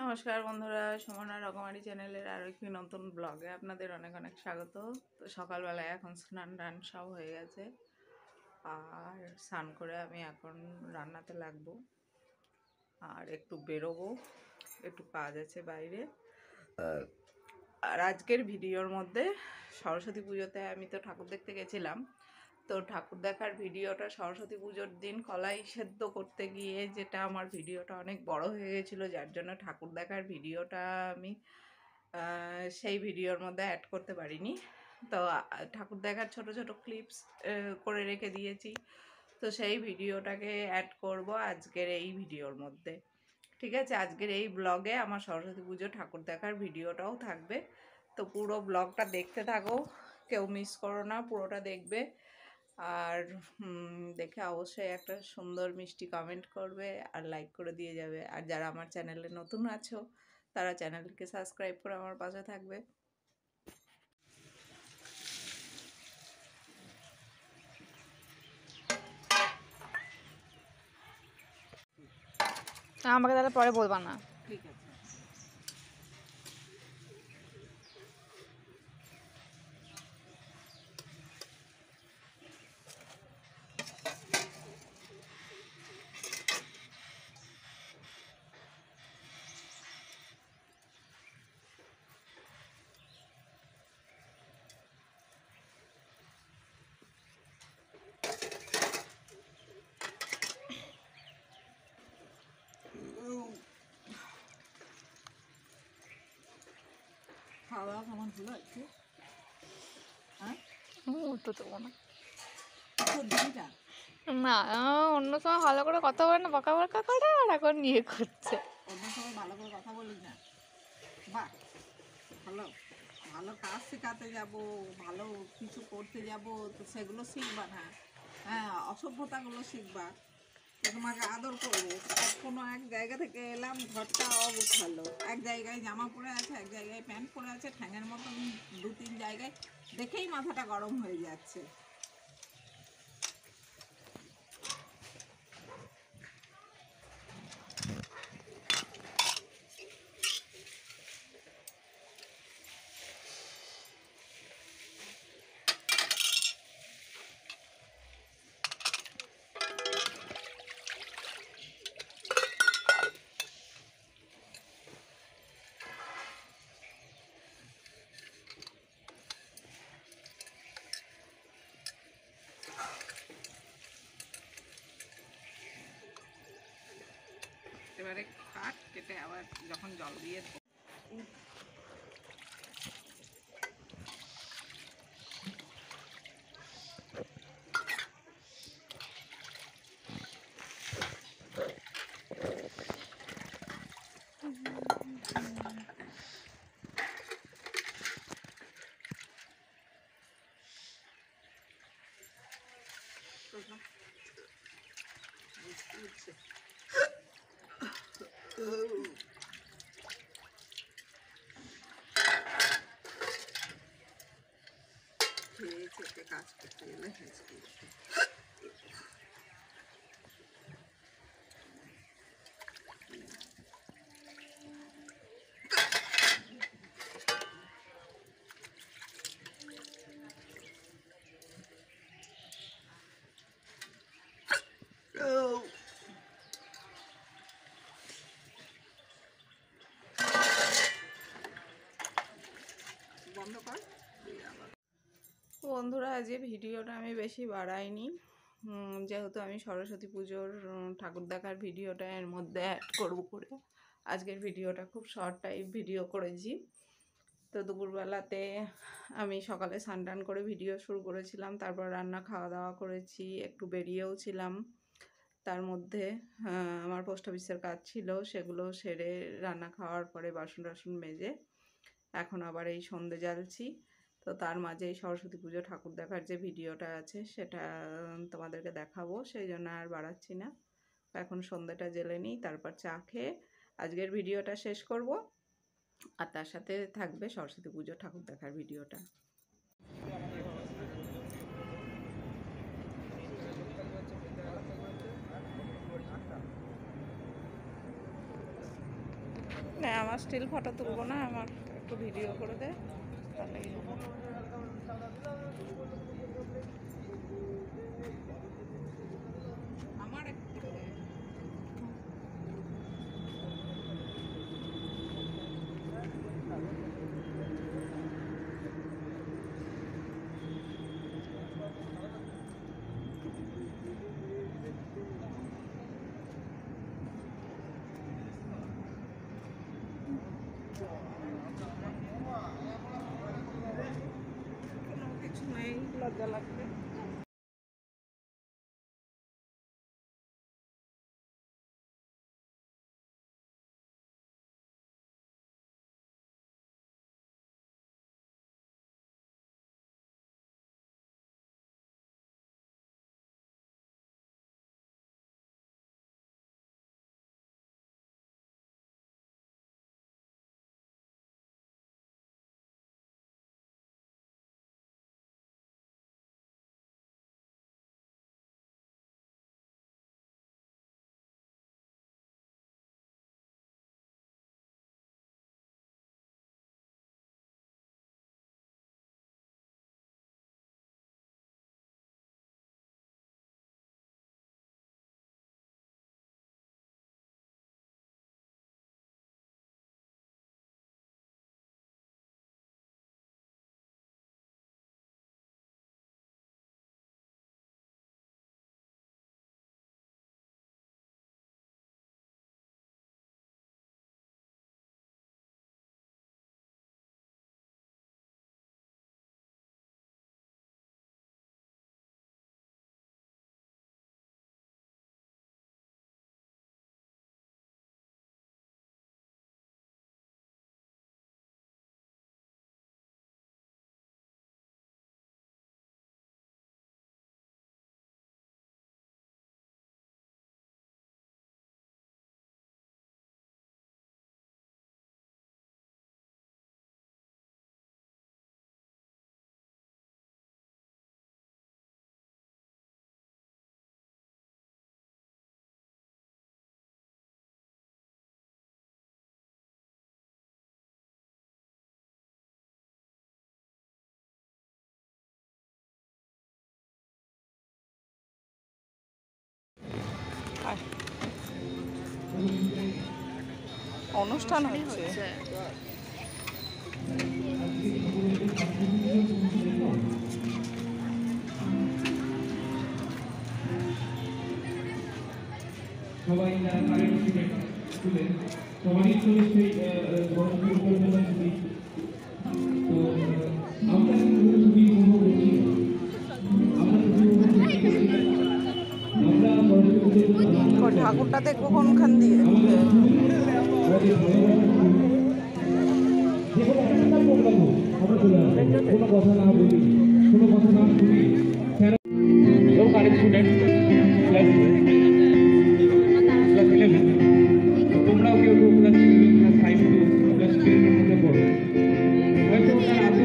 নমস্কার বন্ধুরা, সুমনা রকমারি চ্যানেলের আরও একটি নতুন ব্লগে আপনাদের অনেক অনেক স্বাগত। তো সকালবেলায় এখন স্নান টান সব হয়ে গেছে, আর স্নান করে আমি এখন রান্নাতে লাগবো আর একটু বেরোবো, একটু কাজ আছে বাইরে। আর আজকের ভিডিওর মধ্যে সরস্বতী পুজোতে আমি তো ঠাকুর দেখতে গেছিলাম, তো ঠাকুর দেখার ভিডিওটা সরস্বতী পুজোর দিন কলাই সেদ্ধ করতে গিয়ে যেটা আমার ভিডিওটা অনেক বড় হয়ে গেছিলো, যার জন্য ঠাকুর দেখার ভিডিওটা আমি সেই ভিডিওর মধ্যে অ্যাড করতে পারিনি। তো ঠাকুর দেখার ছোট ছোট ক্লিপস করে রেখে দিয়েছি, তো সেই ভিডিওটাকে অ্যাড করব আজকের এই ভিডিওর মধ্যে। ঠিক আছে, আজকের এই ব্লগে আমার সরস্বতী পুজো ঠাকুর দেখার ভিডিওটাও থাকবে, তো পুরো ব্লগটা দেখতে থাকো, কেউ মিস করো না, পুরোটা দেখবে। আর দেখে অবশ্যই একটা সুন্দর মিষ্টি কমেন্ট করবে আর লাইক করে দিয়ে যাবে। আর যারা আমার চ্যানেলে নতুন আছো তারা চ্যানেলটিকে সাবস্ক্রাইব করে আমার পাশে থাকবে। আমাকে তাহলে পরে বলবা না। ঠিক আছে। খাওয়া দাওয়া কেমন ছিল একটু? হ্যাঁ, উঠতে দেবো না। দিদিটা না, অন্য সময় ভালো করে কথা বলে না, বকা বকা করে, আর এখন ইয়ে করছে। অন্য সময় ভালো করে কথা বলি না? বাহ, ভালো ভালো কাজ শেখাতে যাব, ভালো কিছু করতে যাব, তো সেগুলো শিখবা না? হ্যাঁ, অসভ্যতাগুলো শিখবা। তো তোমাকে আদর করবো। কোনো এক জায়গা থেকে এলাম, ঘরটা অগোছালো, এক জায়গায় জামা পরে আছে, এক জায়গায় প্যান্ট পরে আছে, ঠ্যাঙের মতন দু তিন জায়গায়, দেখেই মাথাটা গরম হয়ে যাচ্ছে। এবারে কাট কেটে আবার যখন জল দিয়ে খেয়ে চেপে কাজ করতে গেলে বন্ধ কর। বন্ধুরা, আজকে ভিডিওটা আমি বেশি বাড়াইনি, যেহেতু আমি সরস্বতী পুজোর ঠাকুর দেখার ভিডিওটা এর মধ্যে অ্যাড করবো করে আজকের ভিডিওটা খুব শর্ট টাইপ ভিডিও করেছি। তো দুপুরবেলাতে আমি সকালে স্নান টান করে ভিডিও শুরু করেছিলাম, তারপর রান্না খাওয়া দাওয়া করেছি, একটু বেরিয়েও ছিলাম। তার মধ্যে আমার পোস্ট অফিসের কাজ ছিল, সেগুলো সেরে রান্না খাওয়ার পরে বাসন টাসন মেজে এখন আবার এই সন্ধে জ্বালছি। তো তার মাঝে এই সরস্বতী পুজো ঠাকুর দেখার যে ভিডিওটা আছে সেটা তোমাদেরকে দেখাবো, সেই জন্য আর বাড়াচ্ছি না। এখন সন্ধেটা জ্বেলে নিই, তারপর চা খেয়ে আজকের ভিডিওটা শেষ করব, আর তার সাথে থাকবে সরস্বতী পুজো ঠাকুর দেখার ভিডিওটা। না আমার স্টিল ফটো তুলবো না, আমার একটু ভিডিও করে দে তাহলেই হবে। আমার একটু করে দে। কোনো কিছু নেই, লজ্জা লাগবে। আয়। অনুষ্ঠান হচ্ছে। সবাই যারা কারেন্ট স্টুডেন্ট সবারই চলেছে পরিকল্পনা ছবি। তো আমরা কিন্তু ছবি উপভোগ করছি, আমরা ঠাকুরটা দেখবো কোনখান দিয়ে? কোনো কথা না বলি, কোনো কথা না শুনি, কারেন্ট স্টুডেন্ট ক্লাস 11, তোমরাও কেউ কেউ ক্লাস 11, ক্লাস 5 টু ক্লাস 10 এর মধ্যে পড়ো। হয়তো তার আগে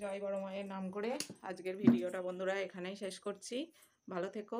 জয় বড় মায়ের নাম করে আজকের ভিডিওটা বন্ধুরা এখানেই শেষ করছি। ভালো থেকো।